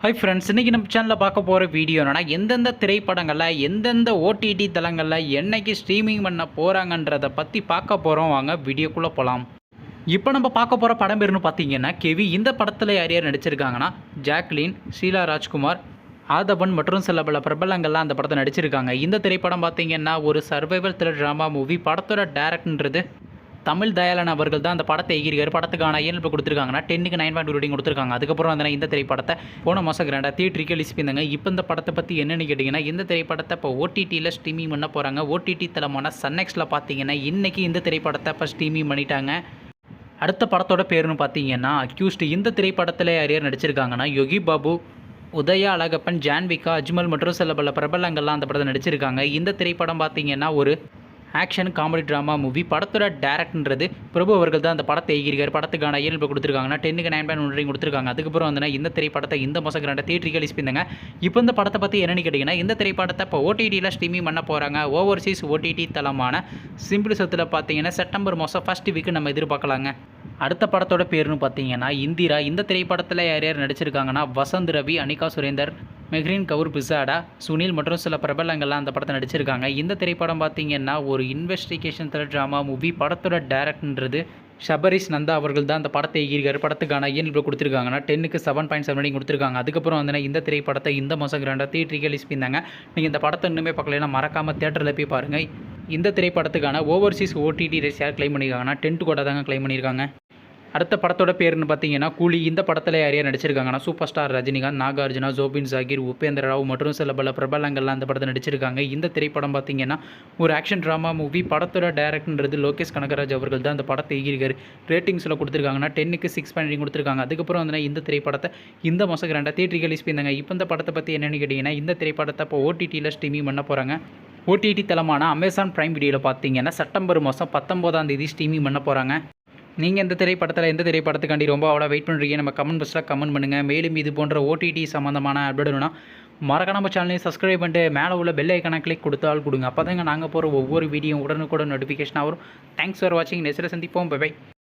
Hi friends, இன்றைக்கி நம்ம சேனலில் பார்க்க போகிற வீடியோ என்னன்னா, எந்தெந்த திரைப்படங்களில் எந்தெந்த ஓடிடி தளங்களில் என்னைக்கு ஸ்ட்ரீமிங் பண்ண போகிறாங்கன்றதை பற்றி பார்க்க போகிறோம். வாங்க வீடியோக்குள்ளே போகலாம். இப்போ நம்ம பார்க்க போகிற படம் பேருன்னு பார்த்தீங்கன்னா கெவி. இந்த படத்தில் யார் யார் நடிச்சிருக்காங்கன்னா, ஜாக்லின், ஷீலா ராஜ்குமார், ஆதவன் மற்றும் சில பல பிரபலங்கள்லாம் அந்த படத்தை நடிச்சிருக்காங்க. இந்த திரைப்படம் பார்த்தீங்கன்னா ஒரு சர்வைவல் த்ரில்லர் ட்ராமா மூவி. படத்தோட டேரக்டர்ன்றது தமிழ் தயாளன் அவர்கள் தான் அந்த படத்தை எகிரிக்கார். படத்துக்கான ஏன் கொடுத்துருக்காங்கன்னா 10க்கு 9.2 ரேட்டிங் கொடுத்துருக்காங்க. அதுக்கப்புறம் வந்து இந்த திரைப்படத்தை போன மாதம் கிராண்டாக தியேட்டருக்கு ரிலீஸ் பண்ணியிருந்தாங்க. இப்போ இந்த படத்தை பற்றி என்னென்னு கேட்டிங்கன்னா, இந்த திரைப்படத்தை இப்போ ஓடிடியில் ஸ்ட்ரீமிங் பண்ண போகிறாங்க. ஓடிடி தளமான சன்னெக்ஸில் பார்த்தீங்கன்னா இன்றைக்கி இந்த திரைப்படத்தை இப்போ ஸ்ட்ரீமிங் பண்ணிட்டாங்க. அடுத்த படத்தோட பேருன்னு பார்த்தீங்கன்னா அக்யூஸ்ட். இந்த திரைப்படத்தில் யார் யார் நடிச்சிருக்காங்கன்னா, யோகி பாபு, உதயா அழகப்பன், ஜான்விகா, அஜ்மல் மற்றும் சில பல பிரபலங்கள்லாம் அந்த படத்தை நடிச்சிருக்காங்க. இந்த திரைப்படம் பார்த்தீங்கன்னா ஒரு ஆக்ஷன் காமெடி ட்ராமா மூவி. படத்தோட டேரக்டர்ன்றது பிரபு அவர்கள் தான் அந்த படத்தை எகிரிக்கார். படத்துக்கான ஏன் கொடுத்துருக்காங்கன்னா 10க்கு 9.1 ரேட்டிங் கொடுத்துருக்காங்க. அதுக்கப்புறம் வந்து இந்த திரைப்படத்தை இந்த மாதம் கிராண்டாக தியேட்டருக்கு ரிலீஸ் பண்ணியிருந்தாங்க. இப்போ இந்த படத்தை பற்றி என்னென்னு கேட்டிங்கன்னா, இந்த திரைப்படத்தை இப்போ ஓடிடியில் ஸ்ட்ரீமிங் பண்ண போகிறாங்க. ஓவர்சீஸ் ஓடிடி தளமான சிம்பிளிசத்தில் பார்த்தீங்கன்னா செப்டம்பர் மாதம் ஃபஸ்ட் வீக்கு நம்ம எதிர்பார்க்கலாங்க. அடுத்த படத்தோட பேருன்னு பார்த்தீங்கன்னா இந்திரா. இந்த திரைப்படத்தில் யார் யார் நடிச்சிருக்காங்கன்னா, வசந்த் ரவி, அனிகா சுரேந்தர், மெஹ்ரீன் கவுர் பிசாடா, சுனில் மற்றும் சில பிரபலங்கள்லாம் அந்த படத்தை நடிச்சிருக்காங்க. இந்த திரைப்படம் பார்த்தீங்கன்னா ஒரு இன்வெஸ்டிகேஷன் த்ரில்லர் ட்ராமா மூவி. படத்தோட டேரக்டர்ன்றது ஷபரிஷ் நந்தா அவர்கள் தான் அந்த படத்தை எகிரிக்கார். படத்துக்கான ஏன் கொடுத்துருக்காங்கன்னா 10க்கு 7.7 ரேட்டிங் கொடுத்துருக்காங்க. அதுக்கப்புறம் வந்து இந்த திரைப்படத்தை இந்த மாதம் கிராண்டாக தியேட்டருக்கு ரிலீஸ் பண்ணியிருந்தாங்க. நீங்கள் இந்த படத்தை இன்னுமே பார்க்கலன்னா மறக்காமல் தியேட்டரில் போய் பாருங்கள். இந்த திரைப்படத்துக்கான ஓவர்சீஸ் ஓடிடி ரைட்ஸ் யார் கிளைம் பண்ணியிருக்காங்கன்னா 10 கோடி தாங்க கிளைம் பண்ணியிருக்காங்க. அடுத்த படத்தோட பேருன்னு பார்த்தீங்கன்னா கூலி. இந்த படத்தில் யார் யார் நடிச்சிருக்காங்கன்னா, சூப்பர் ஸ்டார் ரஜினிகாந்த், நாகார்ஜுனா, ஜோபின் ஜாகிர், உபேந்திர ராவ் மற்றும் சில பல பிரபலங்கள்லாம் அந்த படத்தை நடிச்சிருக்காங்க. இந்த திரைப்படம் பார்த்தீங்கன்னா ஒரு ஆக்ஷன் ட்ராமா மூவி. படத்தோட டேரக்டர்ன்றது லோகேஷ் கனகராஜ் அவர்கள் தான் அந்த படத்தை எகிரிக்கார். ரேட்டிங்ஸில் கொடுத்துருக்காங்கன்னா 10க்கு 6.8 கொடுத்துருக்காங்க. அதுக்கப்புறம் வந்து இந்த திரைப்படத்தை இந்த மாதம் கிராண்டாக தியேட்டருக்கு ரிலீஸ் பண்ணியிருந்தாங்க. இப்போ இந்த படத்தை பற்றி என்னென்னு கேட்டிங்கன்னா, இந்த திரைப்படத்தை இப்போ ஓடிடியில் ஸ்ட்ரீமிங் பண்ண போகிறாங்க. ஓடிடி தளமான அமேசான் பிரைம் வீடியோவில் பார்த்தீங்கன்னா செப்டம்பர் மாதம் 19ஆம் தேதி ஸ்ட்ரீமிங் பண்ண போகிறாங்க. நீங்கள் இந்த திரைப்படத்தில் எந்த திரைப்படத்துக்காண்டி ரொம்ப அவ்வளோ வெயிட் பண்ணுறீங்க? நம்ம கமெண்ட் பாக்ஸில் கமெண்ட் பண்ணுங்கள். மேலும் இது போன்ற ஓடிடி சம்மந்தமான அப்டேட் வேணும்னா மறக்காம நம்ம சேனலையும் சப்ஸ்கிரைப் பண்ணிட்டு மேலே உள்ள பெல் ஐக்கானை கிளிக் கொடுத்தால் கொடுங்க. அப்போ தாங்க நாங்கள் போகிற ஒவ்வொரு வீடியோ உடனுக்குடன் நோட்டிஃபிகேஷனாக வரும். தேங்க்ஸ் ஃபார் வாட்சிங். நெக்ஸ்ட்டில் சந்திப்போம். Bye by.